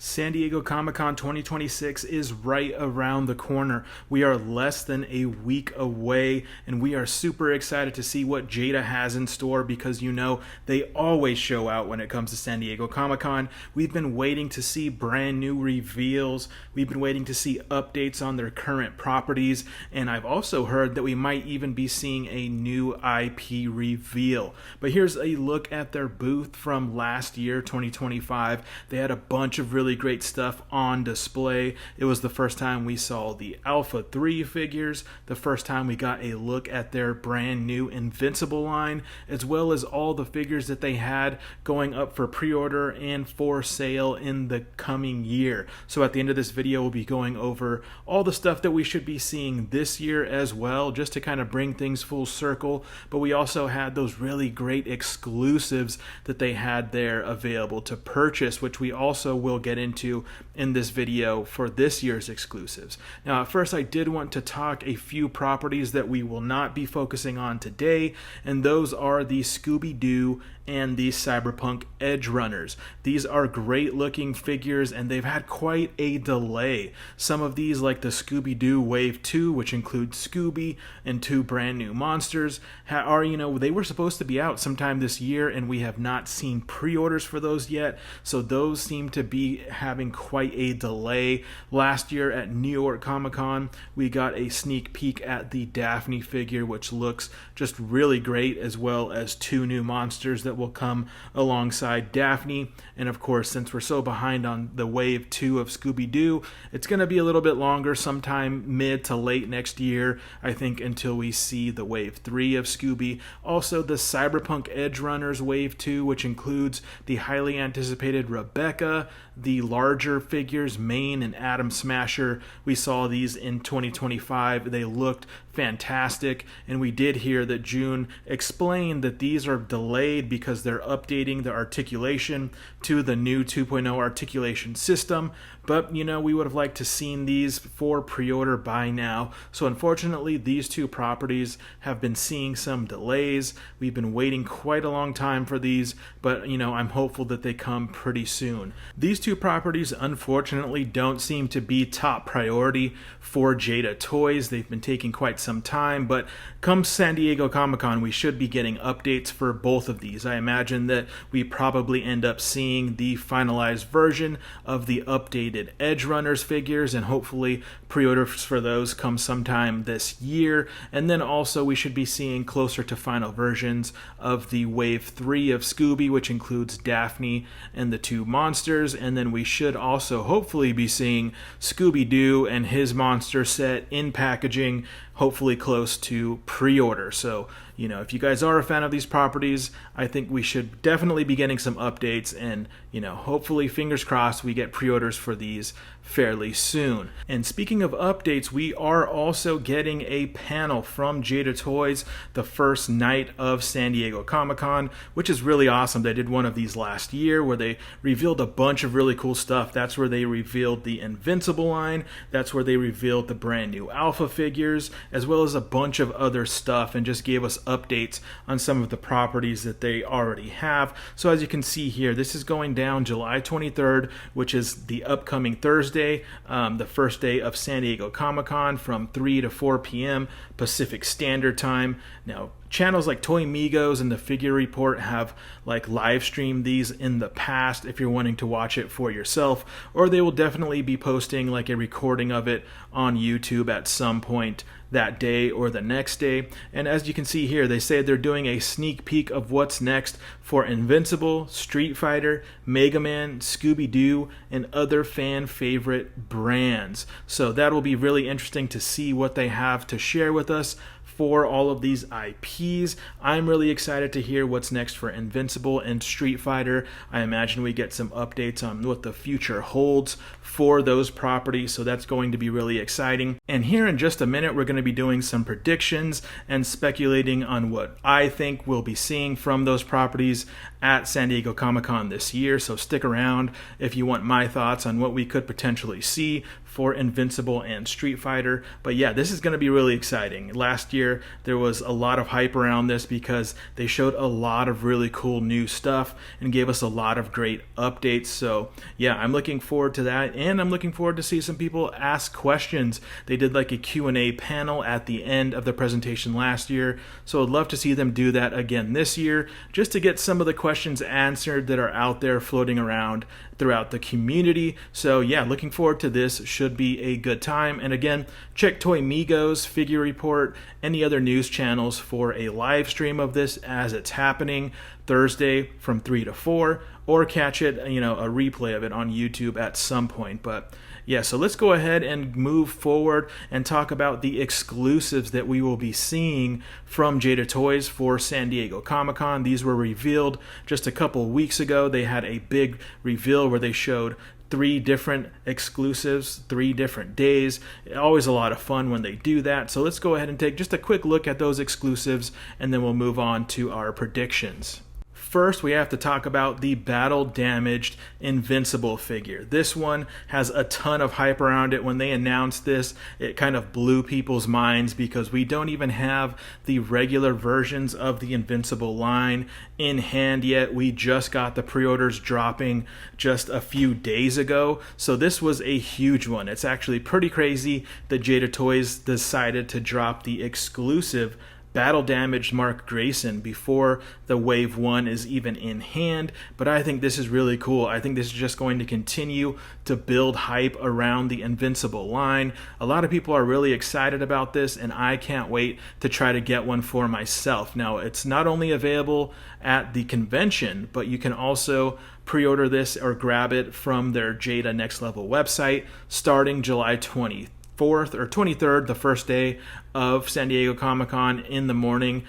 San Diego Comic-Con 2026 is right around the corner. We are less than a week away, and we are super excited to see what Jada has in store because you know they always show out when it comes to San Diego Comic-Con. We've been waiting to see brand new reveals. We've been waiting to see updates on their current properties, and I've also heard that we might even be seeing a new IP reveal. But here's a look at their booth from last year, 2025. They had a bunch of really great stuff on display. It was the first time we saw the Alpha 3 figures, the first time we got a look at their brand new Invincible line, as well as all the figures that they had going up for pre-order and for sale in the coming year. So at the end of this video, we'll be going over all the stuff that we should be seeing this year as well, just to kind of bring things full circle. But we also had those really great exclusives that they had there available to purchase, which we also will get into in this video for this year's exclusives. Now, at first, I did want to talk a few properties that we will not be focusing on today, and those are the Scooby-Doo and the Cyberpunk Edge Runners. These are great looking figures, and they've had quite a delay. Some of these, like the Scooby-Doo Wave 2, which includes Scooby and 2 brand new monsters, they were supposed to be out sometime this year, and we have not seen pre-orders for those yet, so those seem to be having quite a delay. Last year at New York Comic-Con, we got a sneak peek at the Daphne figure, which looks just really great, as well as 2 new monsters that will come alongside Daphne. And of course, since we're so behind on the Wave 2 of Scooby-Doo, it's going to be a little bit longer, sometime mid to late next year, I think, until we see the Wave 3 of Scooby. Also, the Cyberpunk Edge Runners Wave 2, which includes the highly anticipated Rebecca, the larger figures, Maine and Atom Smasher. We saw these in 2025. They looked fantastic, and we did hear that June explained that these are delayed because they're updating the articulation to the new 2.0 articulation system. But we would have liked to seen these for pre-order by now. So unfortunately, these 2 properties have been seeing some delays. We've been waiting quite a long time for these, but I'm hopeful that they come pretty soon. These 2 properties unfortunately don't seem to be top priority for Jada Toys. They've been taking quite some time, but come San Diego Comic-Con, we should be getting updates for both of these. I imagine that we probably end up seeing the finalized version of the updated Edge Runners figures, and hopefully pre-orders for those come sometime this year. And then also we should be seeing closer to final versions of the Wave 3 of Scooby, which includes Daphne and the 2 monsters. And then we should also hopefully be seeing Scooby-Doo and his monster set in packaging, hopefully close to pre-order. So, if you guys are a fan of these properties, I think we should definitely be getting some updates, and, hopefully, fingers crossed, we get pre-orders for these fairly soon. And speaking of updates, we are also getting a panel from Jada Toys the first night of San Diego Comic-Con, which is really awesome. They did one of these last year where they revealed a bunch of really cool stuff. That's where they revealed the Invincible line. That's where they revealed the brand new Alpha figures, as well as a bunch of other stuff, and just gave us updates on some of the properties that they already have. So as you can see here, this is going down July 23rd, which is the upcoming Thursday, the first day of San Diego Comic-Con, from 3 to 4 p.m. Pacific Standard Time. Now, channels like Toy Migos and the Figure Report have live streamed these in the past if you're wanting to watch it for yourself, or they will definitely be posting a recording of it on YouTube at some point that day or the next day. And as you can see here, they say they're doing a sneak peek of what's next for Invincible, Street Fighter, Mega Man, Scooby-Doo, and other fan favorite brands. So that will be really interesting to see what they have to share with us for all of these IPs. I'm really excited to hear what's next for Invincible and Street Fighter. I imagine we get some updates on what the future holds for those properties, so that's going to be really exciting. And here in just a minute, we're going to be doing some predictions and speculating on what I think we'll be seeing from those properties at San Diego Comic-Con this year, so stick around if you want my thoughts on what we could potentially see for Invincible and Street Fighter. But yeah, this is going to be really exciting. Last year, there was a lot of hype around this because they showed a lot of really cool new stuff and gave us a lot of great updates. So yeah, I'm looking forward to that, and I'm looking forward to see some people ask questions. They did like a Q&A panel at the end of the presentation last year, so I'd love to see them do that again this year, just to get some of the questions answered that are out there floating around throughout the community. So yeah, looking forward to this. Should be a good time. And again, check Toy Migos, Figure Report, any other news channels for a live stream of this as it's happening Thursday from 3 to 4, or catch it, a replay of it on YouTube at some point. But yeah, so let's go ahead and move forward and talk about the exclusives that we will be seeing from Jada Toys for San Diego Comic-Con. These were revealed just a couple weeks ago. They had a big reveal where they showed 3 different exclusives, 3 different days. Always a lot of fun when they do that. So let's go ahead and take just a quick look at those exclusives, and then we'll move on to our predictions. First, we have to talk about the battle-damaged Invincible figure. This one has a ton of hype around it. When they announced this, it kind of blew people's minds because we don't even have the regular versions of the Invincible line in hand yet. We just got the pre-orders dropping just a few days ago, so this was a huge one. It's actually pretty crazy that Jada Toys decided to drop the exclusive battle-damaged Mark Grayson before the Wave 1 is even in hand, but I think this is really cool. I think this is just going to continue to build hype around the Invincible line. A lot of people are really excited about this, and I can't wait to try to get one for myself. Now, it's not only available at the convention, but you can also pre-order this or grab it from their Jada Next Level website starting July 24th or 23rd, the first day of San Diego Comic-Con in the morning.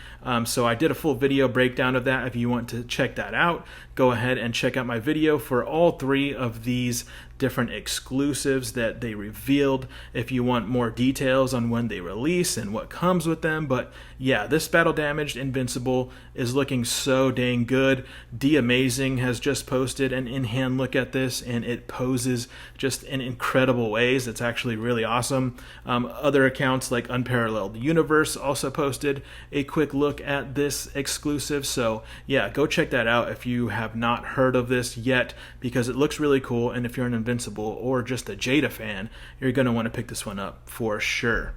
So I did a full video breakdown of that. If you want to check that out, go ahead and check out my video for all 3 of these different exclusives that they revealed if you want more details on when they release and what comes with them. But yeah, this battle damaged Invincible is looking so dang good. D Amazing has just posted an in-hand look at this, and it poses just in incredible ways. It's actually really awesome. Other accounts like Unparalleled Universe also posted a quick look at this exclusive. So yeah, go check that out if you have not heard of this yet, because it looks really cool. And if you're an Invincible or just a Jada fan, you're going to want to pick this one up for sure.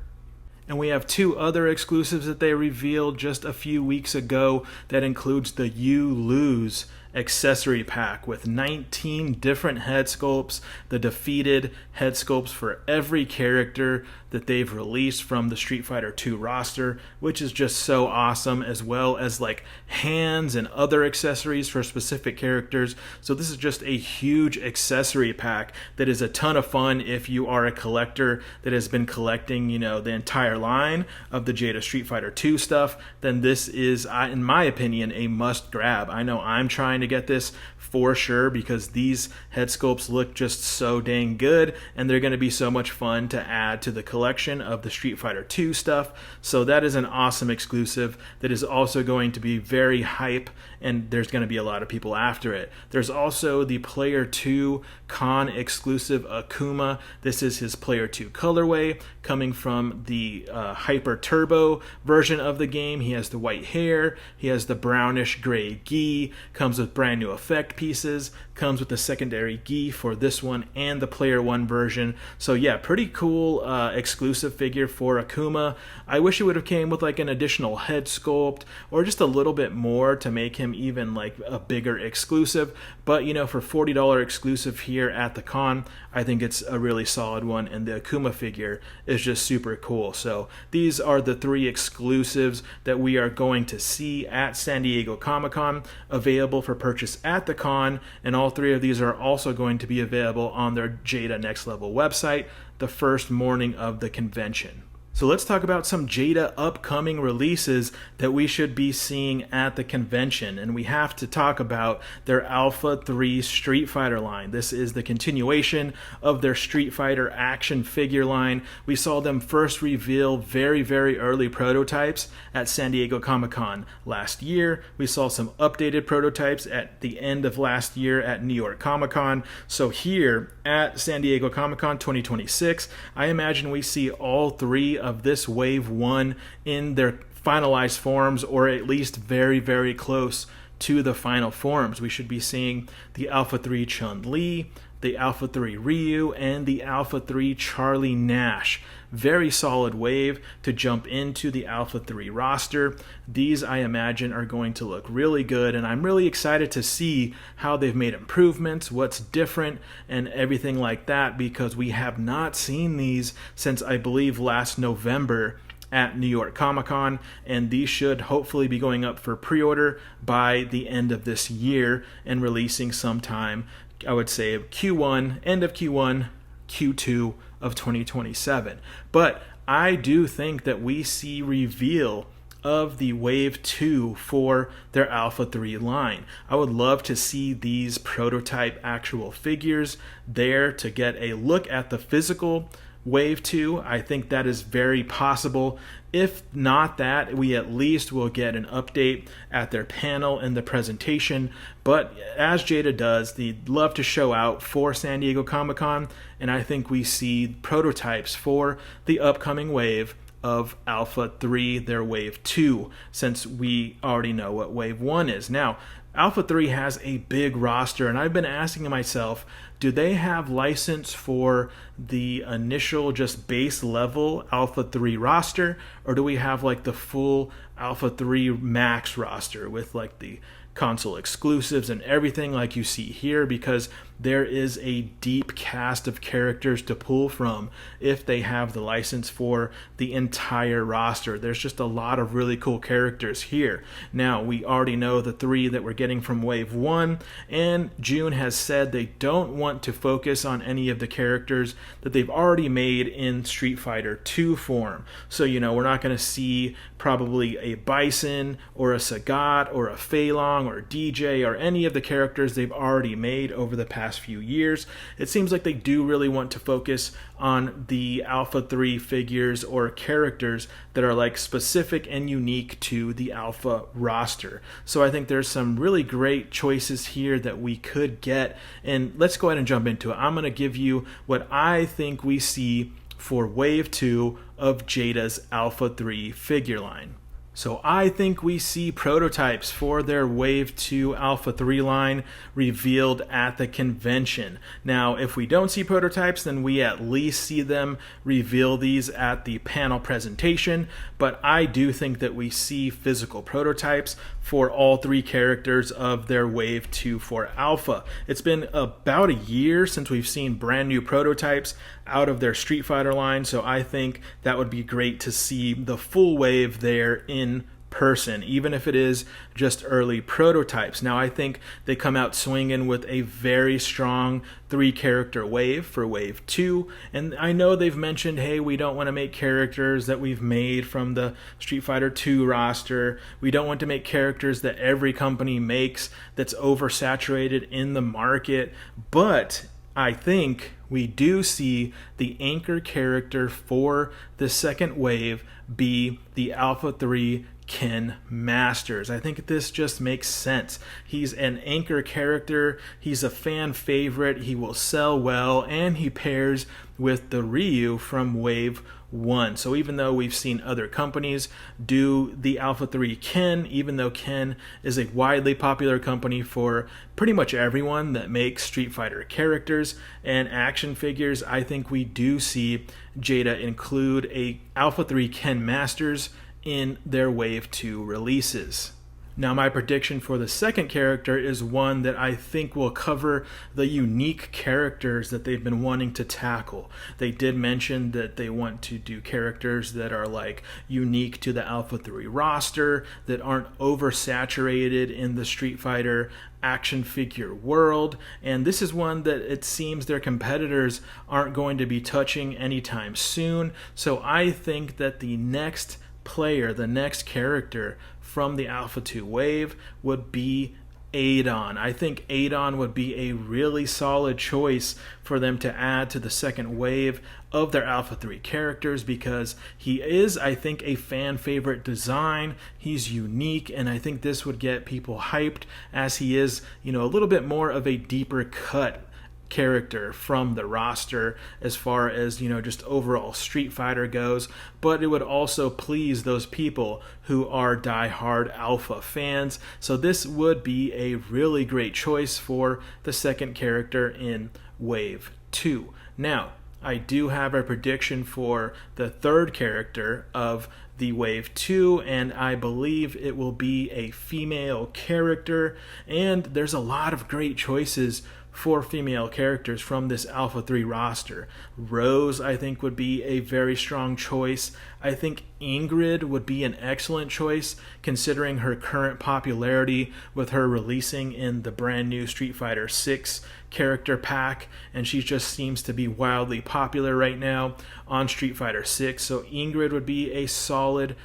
And we have 2 other exclusives that they revealed just a few weeks ago that includes the You Lose accessory pack with 19 different head sculpts, the defeated head sculpts for every character that they've released from the Street Fighter 2 roster, which is just so awesome, as well as like hands and other accessories for specific characters. So this is just a huge accessory pack that is a ton of fun if you are a collector that has been collecting, the entire line of the Jada Street Fighter 2 stuff. Then this is, in my opinion, a must grab. I know I'm trying to get this for sure because these head sculpts look just so dang good, and they're going to be so much fun to add to the collection of the Street Fighter 2 stuff. So that is an awesome exclusive that is also going to be very hype, and there's going to be a lot of people after it. There's also the Player 2 Con exclusive Akuma. This is his Player 2 colorway coming from the Hyper Turbo version of the game. He has the white hair, he has the brownish gray gi, comes with brand new effect pieces, comes with the secondary gi for this one and the Player 1 version. So yeah, pretty cool exclusive figure for Akuma. I wish it would have came with like an additional head sculpt or just a little bit more to make him even like a bigger exclusive. But for $40 exclusive here at the con, I think it's a really solid one, and the Akuma figure is just super cool. So these are the 3 exclusives that we are going to see at San Diego Comic-Con, available for purchase at the con, and all 3 of these are also going to be available on their Jada Next Level website the first morning of the convention. So let's talk about some Jada upcoming releases that we should be seeing at the convention. And we have to talk about their Alpha 3 Street Fighter line. This is the continuation of their Street Fighter action figure line. We saw them first reveal very, very early prototypes at San Diego Comic-Con last year. We saw some updated prototypes at the end of last year at New York Comic-Con. So here at San Diego Comic-Con 2026, I imagine we see all three of this Wave 1 in their finalized forms, or at least very, very close to the final forms. We should be seeing the Alpha 3 Chun-Li, the Alpha 3 Ryu, and the Alpha 3 Charlie Nash. Very solid wave to jump into the Alpha 3 roster. These, I imagine, are going to look really good, and I'm really excited to see how they've made improvements, what's different, and everything like that, because we have not seen these since, I believe, last November at New York Comic-Con, and these should hopefully be going up for pre-order by the end of this year and releasing sometime, I would say, Q1, end of Q1, Q2 of 2027. But I do think that we see reveal of the Wave 2 for their Alpha 3 line. I would love to see these prototype actual figures there to get a look at the physical Wave 2. I think that is very possible. If not that, we at least will get an update at their panel and the presentation. But as Jada does, they love to show out for San Diego Comic-Con, and I think we see prototypes for the upcoming wave of Alpha 3, their Wave 2, since we already know what Wave 1 is. Now, Alpha 3 has a big roster, and I've been asking myself, do they have license for the initial just base level Alpha 3 roster, or do we have like the full Alpha 3 Max roster with like the console exclusives and everything like you see here? Because there is a deep cast of characters to pull from if they have the license for the entire roster. There's just a lot of really cool characters here. Now, we already know the three that we're getting from Wave 1, and June has said they don't want to focus on any of the characters that they've already made in Street Fighter 2 form. So, we're not going to see probably a Bison or a Sagat or a Fei Long or DJ or any of the characters they've already made over the past few years. It seems like they do really want to focus on the Alpha 3 figures or characters that are like specific and unique to the Alpha roster. So I think there's some really great choices here that we could get, and let's go ahead and jump into it. I'm going to give you what I think we see for Wave 2 of Jada's Alpha 3 figure line. So I think we see prototypes for their Wave 2 Alpha 3 line revealed at the convention. Now, if we don't see prototypes, then we at least see them reveal these at the panel presentation, but I do think that we see physical prototypes for all three characters of their Wave 2 for Alpha. It's been about a year since we've seen brand new prototypes out of their Street Fighter line, so I think that would be great to see the full wave there in person, even if it is just early prototypes. Now, I think they come out swinging with a very strong three-character wave for Wave 2, and I know they've mentioned, hey, we don't want to make characters that we've made from the Street Fighter 2 roster. We don't want to make characters that every company makes that's oversaturated in the market, but I think we do see the anchor character for the second wave be the Alpha 3 Ken Masters. I think this just makes sense. He's an anchor character, he's a fan favorite, he will sell well, and he pairs with the Ryu from Wave 1. So even though we've seen other companies do the Alpha 3 Ken, even though Ken is a widely popular company for pretty much everyone that makes Street Fighter characters and action figures, I think we do see Jada include a Alpha 3 Ken Masters in their Wave 2 releases. Now, my prediction for the second character is one that I think will cover the unique characters that they've been wanting to tackle. They did mention that they want to do characters that are like unique to the Alpha 3 roster, that aren't oversaturated in the Street Fighter action figure world, and this is one that it seems their competitors aren't going to be touching anytime soon. So I think that the next player, the next character from the Alpha 2 wave would be Adon. I think Adon would be a really solid choice for them to add to the second wave of their Alpha 3 characters, because he is, I think, a fan favorite design. He's unique, and I think this would get people hyped, as he is, a little bit more of a deeper cut character from the roster as far as just overall Street Fighter goes, but it would also please those people who are die-hard Alpha fans. So this would be a really great choice for the second character in Wave 2. Now, I do have a prediction for the third character of the Wave 2, and I believe it will be a female character, and there's a lot of great choices for female characters from this Alpha 3 roster. Rose, I think, would be a very strong choice. I think Ingrid would be an excellent choice, considering her current popularity with her releasing in the brand new Street Fighter 6 character pack, and she just seems to be wildly popular right now on Street Fighter 6. So Ingrid would be a solid,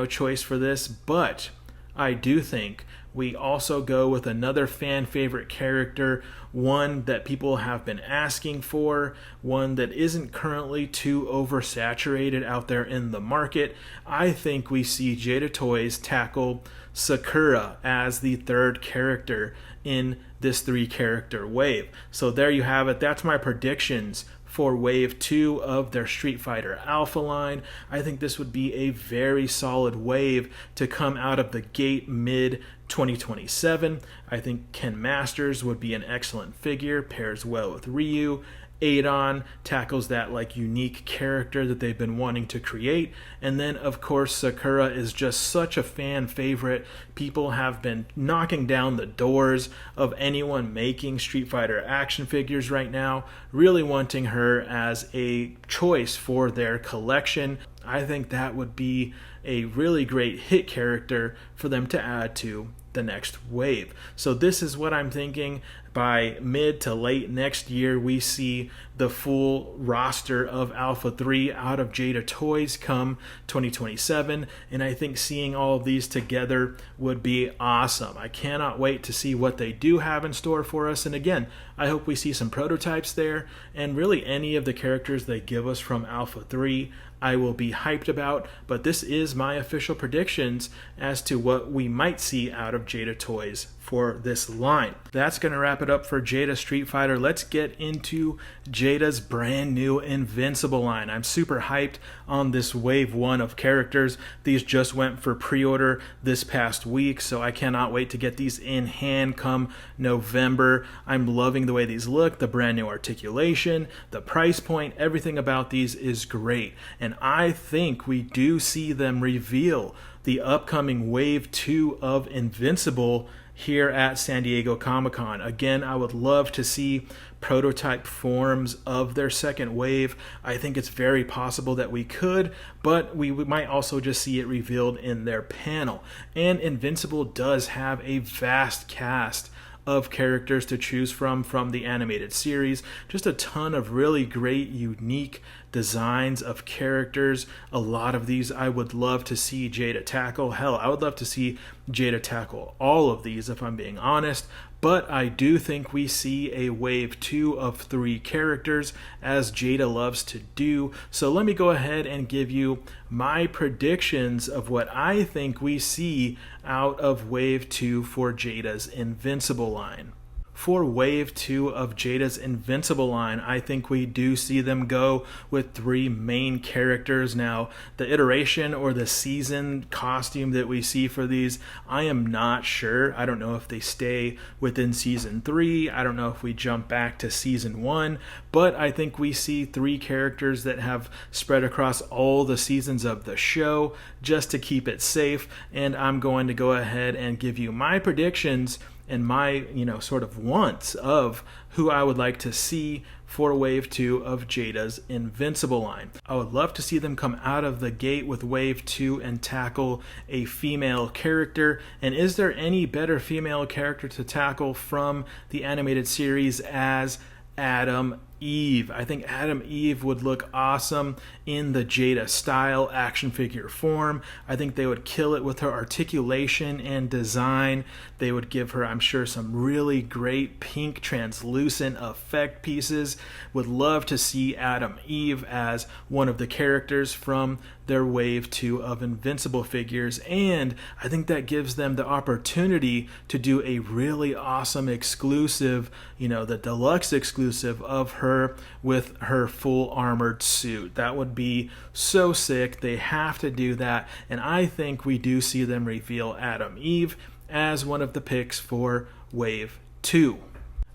choice for this, but I do think we also go with another fan favorite character, one that people have been asking for, one that isn't currently too oversaturated out there in the market. I think we see Jada Toys tackle Sakura as the third character in this 3-character wave. So there you have it. That's my predictions for Wave 2 of their Street Fighter Alpha line. I think this would be a very solid wave to come out of the gate mid-2027. I think Ken Masters would be an excellent figure, pairs well with Ryu. Adon tackles that unique character that they've been wanting to create. And then, of course, Sakura is just such a fan favorite. People have been knocking down the doors of anyone making Street Fighter action figures right now, really wanting her as a choice for their collection. I think that would be a really great hit character for them to add to the next wave. So this is what I'm thinking. By mid to late next year, we see the full roster of Alpha 3 out of Jada Toys come 2027, and I think seeing all of these together would be awesome. I cannot wait to see what they do have in store for us, and again, I hope we see some prototypes there, and really any of the characters they give us from Alpha 3 I will be hyped about, but this is my official predictions as to what we might see out of Jada Toys for this line. That's going to wrap it up for Jada Street Fighter. Let's get into Jada's brand new Invincible line. I'm super hyped on this Wave 1 of characters. These just went for pre-order this past week, so I cannot wait to get these in hand come November. I'm loving the way these look, the brand new articulation, the price point, everything about these is great. And I think we do see them reveal the upcoming Wave 2 of Invincible here at San Diego Comic-Con. Again, I would love to see prototype forms of their second wave. I think it's very possible that we could, but we might also just see it revealed in their panel. And Invincible does have a vast cast of characters to choose from the animated series. Just a ton of really great, unique designs of characters. A lot of these I would love to see Jada tackle. Hell, I would love to see Jada tackle all of these, if I'm being honest. But I do think we see a Wave 2 of 3 characters, as Jada loves to do. So let me go ahead and give you my predictions of what I think we see out of Wave 2 for Jada's Invincible line. for Wave 2 of Jada's Invincible line. I think we do see them go with 3 main characters. Now, the iteration or the season costume that we see for these, I am not sure. I don't know if they stay within Season 3. I don't know if we jump back to Season 1. But I think we see 3 characters that have spread across all the seasons of the show just to keep it safe. And I'm going to go ahead and give you my predictions and my, sort of wants of who I would like to see for Wave 2 of Jada's Invincible line. I would love to see them come out of the gate with Wave 2 and tackle a female character. And is there any better female character to tackle from the animated series as Adam Eve? I think Adam Eve would look awesome in the Jada style action figure form. I think they would kill it with her articulation and design. They would give her, I'm sure, some really great pink translucent effect pieces. Would love to see Adam Eve as one of the characters from their Wave 2 of Invincible figures, and I think that gives them the opportunity to do a really awesome exclusive, the deluxe exclusive of her with her full armored suit. That would be so sick. They have to do that, and I think we do see them reveal Adam Eve as one of the picks for Wave 2.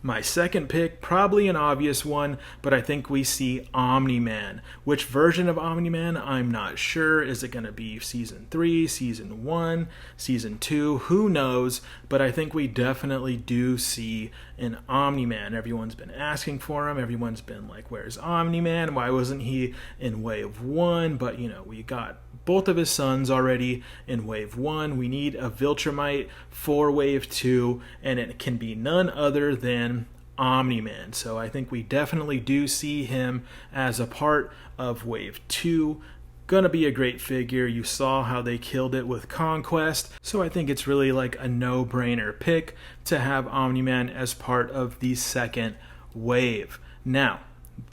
My second pick, probably an obvious one, but I think we see Omni-Man. Which version of Omni-Man? I'm not sure. Is it going to be Season 3, Season 1, Season 2? Who knows? But I think we definitely do see an Omni-Man. Everyone's been asking for him. Everyone's been like, where's Omni-Man? Why wasn't he in Wave 1? But, we got both of his sons already in Wave 1. We need a Viltrumite for Wave 2, and it can be none other than Omni-Man. So I think we definitely do see him as a part of Wave 2. Gonna be a great figure. You saw how they killed it with Conquest, so I think it's really like a no-brainer pick to have Omni-Man as part of the second wave. Now,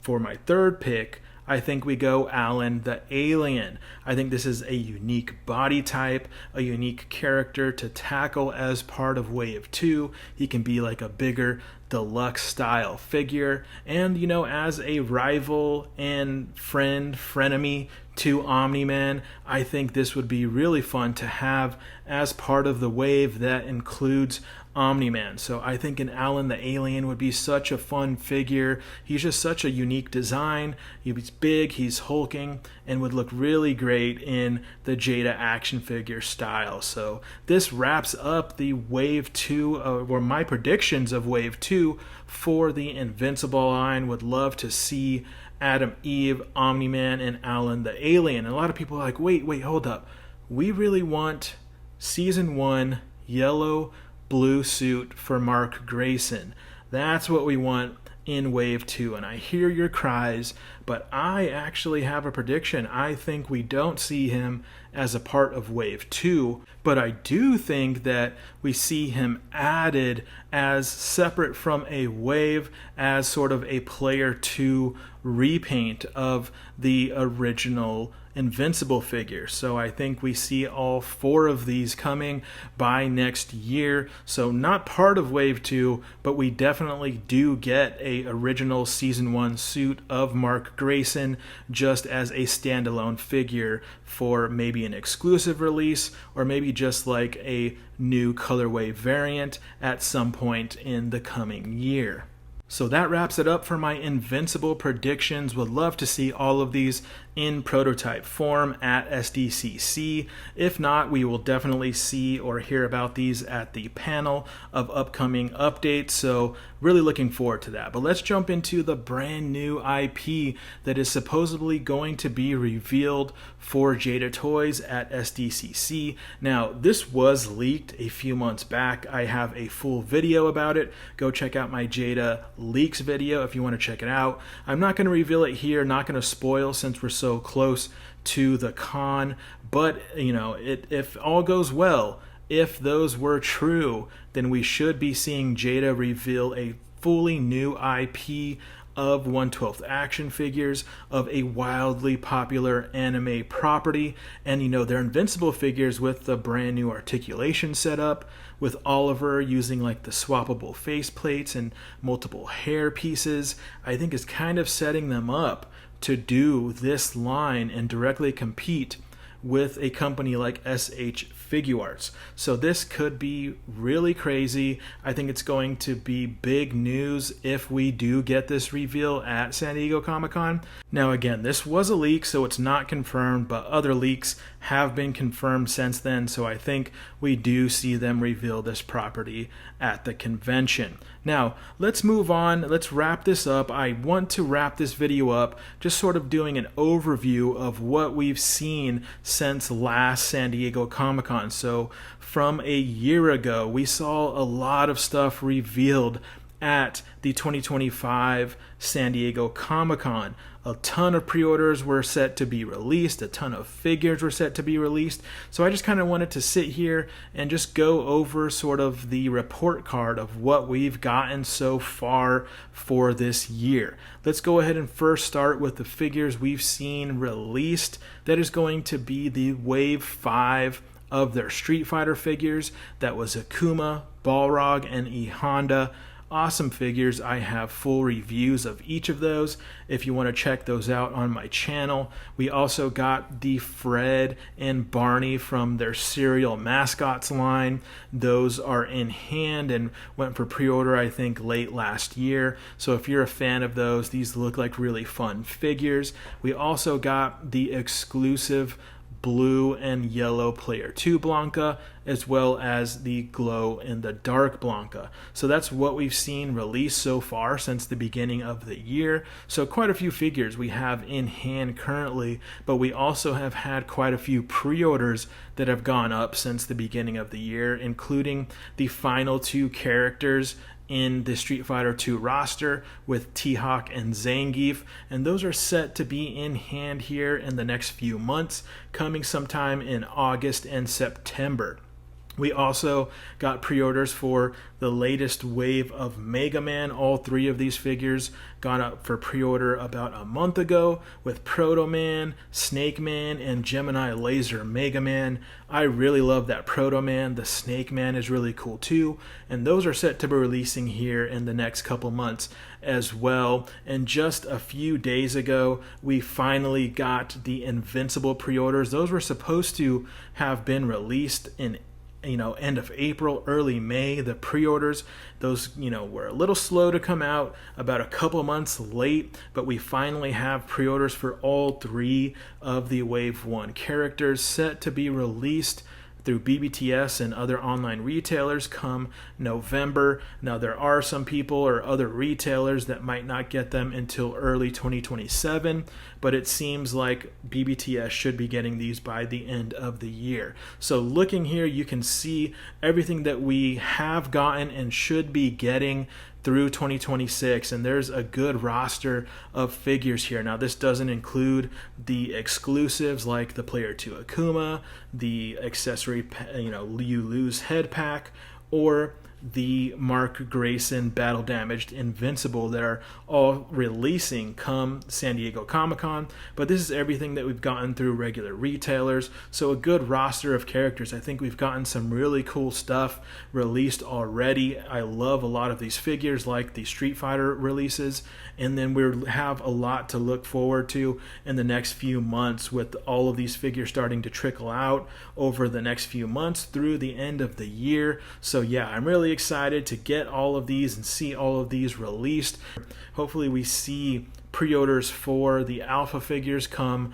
for my third pick, I think we go Alan the Alien. I think this is a unique body type, a unique character to tackle as part of Wave 2. He can be like a bigger deluxe style figure, and as a rival and frenemy to Omni-Man, I think this would be really fun to have as part of the wave that includes Omni-Man. So I think an Alan the Alien would be such a fun figure. He's just such a unique design. He's big, he's hulking, and would look really great in the Jada action figure style. So this wraps up the Wave 2, or my predictions of Wave 2 for the Invincible line. Would love to see Adam Eve, Omni-Man, and Alan the Alien. And a lot of people are like, wait, hold up. We really want Season 1 yellow blue suit for Mark Grayson. That's what we want in Wave 2. And I hear your cries, but I actually have a prediction. I think we don't see him as a part of Wave 2, but I do think that we see him added as separate from a wave, as sort of a Player 2 repaint of the original Invincible figure. So I think we see all 4 of these coming by next year. So not part of Wave 2, but we definitely do get a original Season 1 suit of Mark Grayson just as a standalone figure for maybe an exclusive release, or maybe just like a new colorway variant at some point in the coming year. So that wraps it up for my Invincible predictions. Would love to see all of these in prototype form at SDCC. If not, we will definitely see or hear about these at the panel of upcoming updates. So really looking forward to that. But let's jump into the brand new IP that is supposedly going to be revealed for Jada Toys at SDCC. Now, this was leaked a few months back. I have a full video about it. Go check out my Jada leaks video if you want to check it out. I'm not going to reveal it here, not going to spoil since we're so close to the con, but if all goes well, if those were true, then we should be seeing Jada reveal a fully new IP of 1/12 action figures of a wildly popular anime property. And they're Invincible figures with the brand new articulation setup, with Oliver using like the swappable face plates and multiple hair pieces. I think is kind of setting them up to do this line and directly compete with a company like SH Figuarts. So this could be really crazy. I think it's going to be big news if we do get this reveal at San Diego Comic-Con. Now again, this was a leak, so it's not confirmed, but other leaks have been confirmed since then, so I think we do see them reveal this property at the convention. Now, let's move on. Let's wrap this up. I want to wrap this video up just sort of doing an overview of what we've seen since last San Diego Comic-Con. So from a year ago, we saw a lot of stuff revealed at the 2025 San Diego Comic-Con. A ton of pre-orders were set to be released, a ton of figures were set to be released. So I just kind of wanted to sit here and just go over sort of the report card of what we've gotten so far for this year. Let's go ahead and first start with the figures we've seen released. That is going to be the Wave 5 of their Street Fighter figures. That was Akuma, Balrog, and E Honda. Awesome figures. I have full reviews of each of those if you want to check those out on my channel. We also got the Fred and Barney from their cereal mascots line. Those are in hand and went for pre-order I think late last year. So if you're a fan of those, these look like really fun figures. We also got the exclusive blue and yellow Player 2 Blanca, as well as the glow in the dark Blanca. So that's what we've seen released so far since the beginning of the year. So quite a few figures we have in hand currently, but we also have had quite a few pre-orders that have gone up since the beginning of the year, including the final 2 characters in the Street Fighter 2 roster with T-Hawk and Zangief, and those are set to be in hand here in the next few months, coming sometime in August and September. We also got pre-orders for the latest wave of Mega Man. All 3 of these figures got up for pre-order about a month ago with Proto Man, Snake Man, and Gemini Laser Mega Man. I really love that Proto Man. The Snake Man is really cool too. And those are set to be releasing here in the next couple months as well. And just a few days ago, we finally got the Invincible pre-orders. Those were supposed to have been released in end of April, early May. The pre-orders, those, were a little slow to come out, about a couple months late, but we finally have pre-orders for all 3 of the Wave 1 characters set to be released through BBTS and other online retailers come November. Now there are some people or other retailers that might not get them until early 2027, but it seems like BBTS should be getting these by the end of the year. So looking here, you can see everything that we have gotten and should be getting through 2026, and there's a good roster of figures here. Now this doesn't include the exclusives like the Player 2 Akuma, the accessory you lose head pack, or the Mark Grayson Battle Damaged Invincible that are all releasing come San Diego Comic-Con, but this is everything that we've gotten through regular retailers, so a good roster of characters. I think we've gotten some really cool stuff released already. I love a lot of these figures like the Street Fighter releases, and then we have a lot to look forward to in the next few months with all of these figures starting to trickle out over the next few months through the end of the year. So yeah, I'm really excited to get all of these and see all of these released. Hopefully we see pre-orders for the alpha figures come,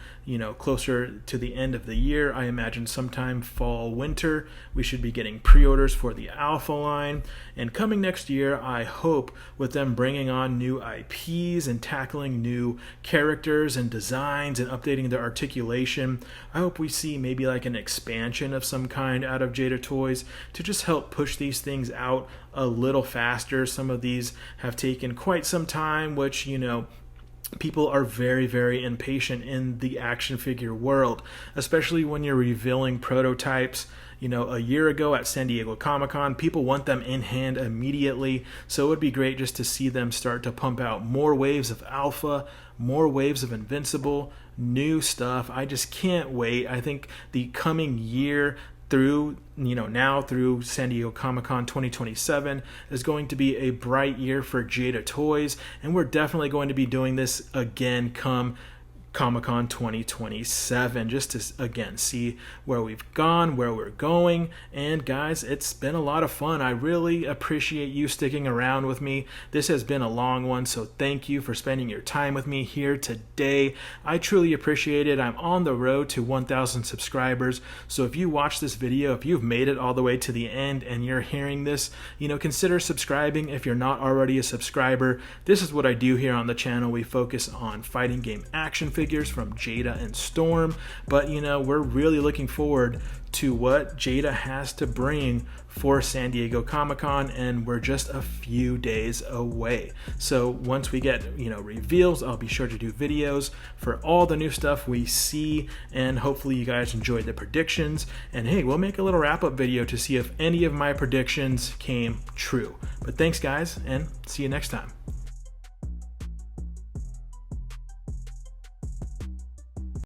closer to the end of the year. I imagine sometime fall, winter, we should be getting pre-orders for the alpha line. And coming next year, I hope with them bringing on new IPs and tackling new characters and designs and updating their articulation, I hope we see maybe like an expansion of some kind out of Jada Toys to just help push these things out a little faster. Some of these have taken quite some time, which, people are very, very impatient in the action figure world, especially when you're revealing prototypes. You know, a year ago at San Diego Comic-Con, people want them in hand immediately, so it would be great just to see them start to pump out more waves of Alpha, more waves of Invincible, new stuff. I just can't wait. I think the coming year through, now through San Diego Comic-Con 2027 is going to be a bright year for Jada Toys, and we're definitely going to be doing this again come Comic-Con 2027, just to again see where we've gone, where we're going. And guys, it's been a lot of fun. I really appreciate you sticking around with me. This has been a long one, so thank you for spending your time with me here today. I truly appreciate it. I'm on the road to 1,000 subscribers, so if you watch this video, if you've made it all the way to the end and you're hearing this, consider subscribing if you're not already a subscriber. This is what I do here on the channel. We focus on fighting game action figures from Jada and Storm, but we're really looking forward to what Jada has to bring for San Diego Comic-Con, and we're just a few days away. So once we get reveals, I'll be sure to do videos for all the new stuff we see, and hopefully you guys enjoyed the predictions. And hey, we'll make a little wrap-up video to see if any of my predictions came true. But thanks guys, and see you next time.